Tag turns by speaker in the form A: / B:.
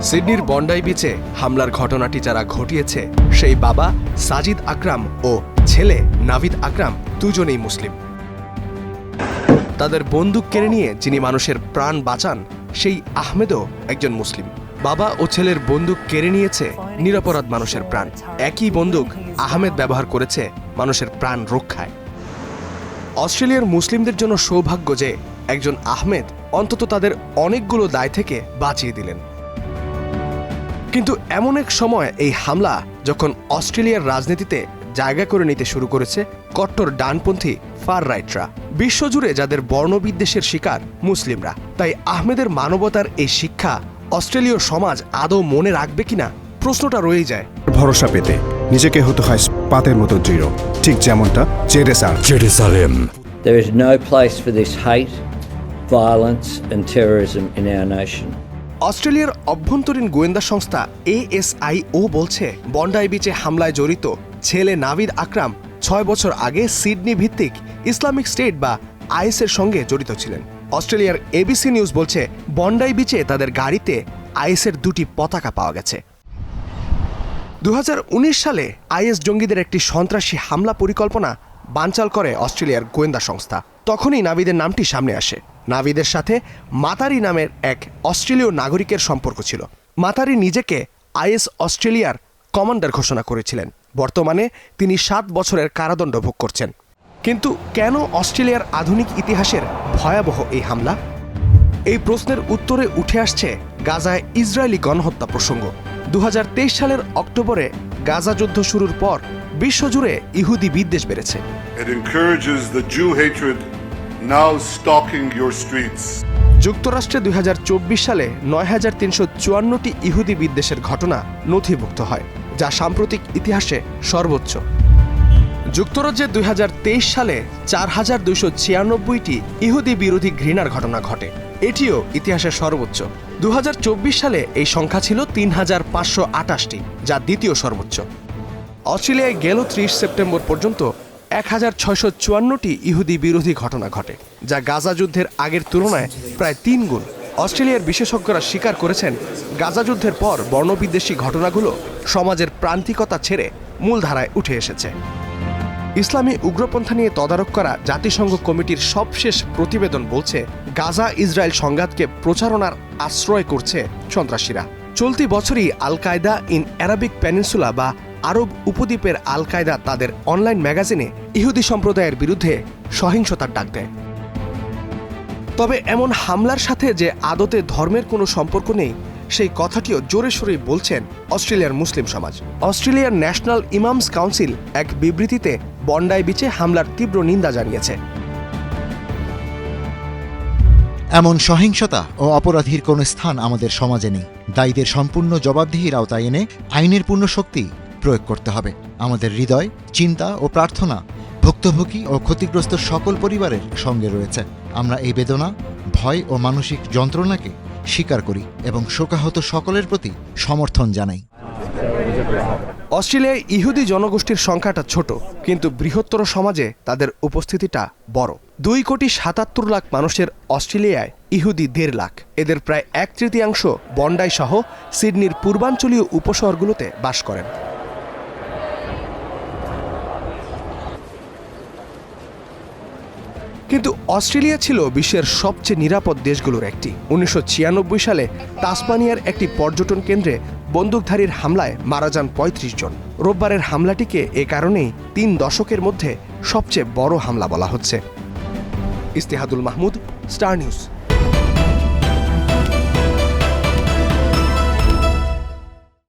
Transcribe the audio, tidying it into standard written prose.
A: সিডনির Bondi বিচে হামলার ঘটনাটি যারা ঘটিয়েছে সেই বাবা সাজিদ আকরাম ও ছেলে নাভিদ আকরাম দুজনেই মুসলিম। তাদের বন্দুক কেড়ে নিয়ে যিনি মানুষের প্রাণ বাঁচান সেই আহমেদও একজন মুসলিম। বাবা ও ছেলের বন্দুক কেড়ে নিয়েছে নিরপরাধ মানুষের প্রাণ। একই বন্দুক আহমেদ ব্যবহার করেছে মানুষের প্রাণ রক্ষায়। অস্ট্রেলিয়ার মুসলিমদের জন্য সৌভাগ্য যে একজন আহমেদ অন্তত তাদের অনেকগুলো দায় থেকে বাঁচিয়ে দিলেন। কিন্তু এমন এক সময় এই হামলা যখন অস্ট্রেলিয়ার রাজনীতিতে জায়গা করে নিতে শুরু করেছে কট্টর ডানপন্থী ফার রাইটরা, বিশ্বজুড়ে যাদের বর্ণবিদ্বেষের শিকার মুসলিমরা। তাই আহমেদের মানবতার এই শিক্ষা অস্ট্রেলীয় সমাজ আদৌ মনে রাখবে কিনা প্রশ্নটা রয়ে যায়।
B: ভরসা পেতে নিজেকে হতে হয় পাতের মতো দৃঢ়, ঠিক যেমনটা Jerusalem.
C: There is no place for this hate, violence and terrorism in our nation.
A: অস্ট্রেলিয়ার অভ্যন্তরীণ গোয়েন্দা সংস্থা ASIO বলছে বন্ডাই বিচে হামলায় জড়িত ছেলে নাভিদ আকরাম 6 বছর আগে সিডনি ভিত্তিক ইসলামিক স্টেট বা IS এর সঙ্গে জড়িত ছিলেন। অস্ট্রেলিয়ার ABC নিউজ বলছে বন্ডাই বিচে তাদের গাড়িতে IS এর 2টি পতাকা পাওয়া গেছে। 2019 সালে IS জঙ্গিদের একটি সন্ত্রাসী হামলা পরিকল্পনা বানচাল করে অস্ট্রেলিয়ার গোয়েন্দা সংস্থা। তখনই নাভিদের নামটি সামনে আসে। নাভিদের সাথে মাতারি নামের এক অস্ট্রেলীয় নাগরিকের সম্পর্ক ছিল। মাতারি নিজেকে IS অস্ট্রেলিয়ার কমান্ডার ঘোষণা করেছিলেন। বর্তমানে তিনি 7 বছরের কারাদণ্ড ভোগ করছেন। কিন্তু কেন অস্ট্রেলিয়ার আধুনিক ইতিহাসের ভয়াবহ এই হামলা? এই প্রশ্নের উত্তরে উঠে আসছে গাজায় ইসরায়েলি গণহত্যা প্রসঙ্গ। 2023 সালের অক্টোবরে গাজা যুদ্ধ শুরুর পর বিশ্বজুড়ে ইহুদি বিদ্বেষ বেড়েছে।
D: It encourages the Jew hatred now stalking your streets.
A: যুক্তরাষ্ট্রে 2024 সালে 9354টি ইহুদি বিদ্বেষের ঘটনা নথিভুক্ত হয়, যা সাম্প্রতিক ইতিহাসে সর্বোচ্চ। যুক্তরাজ্যে 2023 সালে 4296টি ইহুদি বিরোধী ঘৃণার ঘটনা ঘটে, এটিও ইতিহাসের সর্বোচ্চ। 2024 সালে এই সংখ্যা ছিল 3528টি, যা দ্বিতীয় সর্বোচ্চ। অস্ট্রেলিয়ায় গেল 30 সেপ্টেম্বর পর্যন্ত 1654টি ইহুদি বিরোধী ঘটনা ঘটে, যা গাজা যুদ্ধের আগের তুলনায় প্রায় 3 গুণ। অস্ট্রেলিয়ার বিশেষজ্ঞরা স্বীকার করেছেন গাজা যুদ্ধের পর বর্ণবিদ্বেষী ঘটনাগুলো সমাজের প্রান্তিকতা ছেড়ে মূলধারায় উঠে এসেছে। ইসলামী উগ্রপন্থা নিয়ে তদারক করা জাতিসংঘ কমিটির সবশেষ প্রতিবেদন বলছে গাজা ইসরায়েল সংঘাতকে প্রচারণার আশ্রয় করছে সন্ত্রাসীরা। চলতি বছরই আল কায়দা ইন অ্যারাবিক পেনিনসুলা বা আরব উপদ্বীপের আল কায়দা তাদের অনলাইন ম্যাগাজিনে ইহুদি সম্প্রদায়ের বিরুদ্ধে সহিংসতার ডাক দেয়। তবে এমন হামলার সাথে যে আদতে ধর্মের কোনো সম্পর্ক নেই সেই কথাটিও জোরে সোরেই বলছেন অস্ট্রেলিয়ার মুসলিম সমাজ। অস্ট্রেলিয়ার ন্যাশনাল ইমামস কাউন্সিল এক বিবৃতিতে বন্ডাই বিচে হামলার তীব্র নিন্দা জানিয়েছে।
E: এমন সহিংসতা ও অপরাধীর কোনো স্থান আমাদের সমাজে নেই। দায়ীদের সম্পূর্ণ জবাবদিহির আওতায় এনে আইনের পূর্ণ শক্তি প্রয়োগ করতে হবে। আমাদের হৃদয়, চিন্তা ও প্রার্থনা ভুক্তভোগী ও ক্ষতিগ্রস্ত সকল পরিবারের সঙ্গে রয়েছে। আমরা এই বেদনা, ভয় ও মানসিক যন্ত্রণাকে স্বীকার করি এবং শোকাহত সকলের প্রতি সমর্থন জানাই।
A: অস্ট্রেলিয়ায় ইহুদি জনগোষ্ঠীর সংখ্যাটা ছোট, কিন্তু বৃহত্তর সমাজে তাদের উপস্থিতিটা বড়। 2,77,00,000 মানুষের অস্ট্রেলিয়ায় ইহুদি 1.5 লাখ। এদের প্রায় 1/3 বন্ডাই সহ সিডনির পূর্বাঞ্চলীয় উপশহরগুলোতে বাস করেন। কিন্তু অস্ট্রেলিয়া ছিল বিশ্বের সবচেয়ে নিরাপদ দেশগুলোর একটি। 1996 সালে তাসমানিয়ার একটি পর্যটন কেন্দ্রে বন্দুকধারীর হামলায় মারা যান 35 জন। রোববারের হামলাটিকে এ কারণেই 3 দশকের মধ্যে সবচেয়ে বড় হামলা বলা হচ্ছে। ইস্তেহাদুল মাহমুদ, স্টার নিউজ।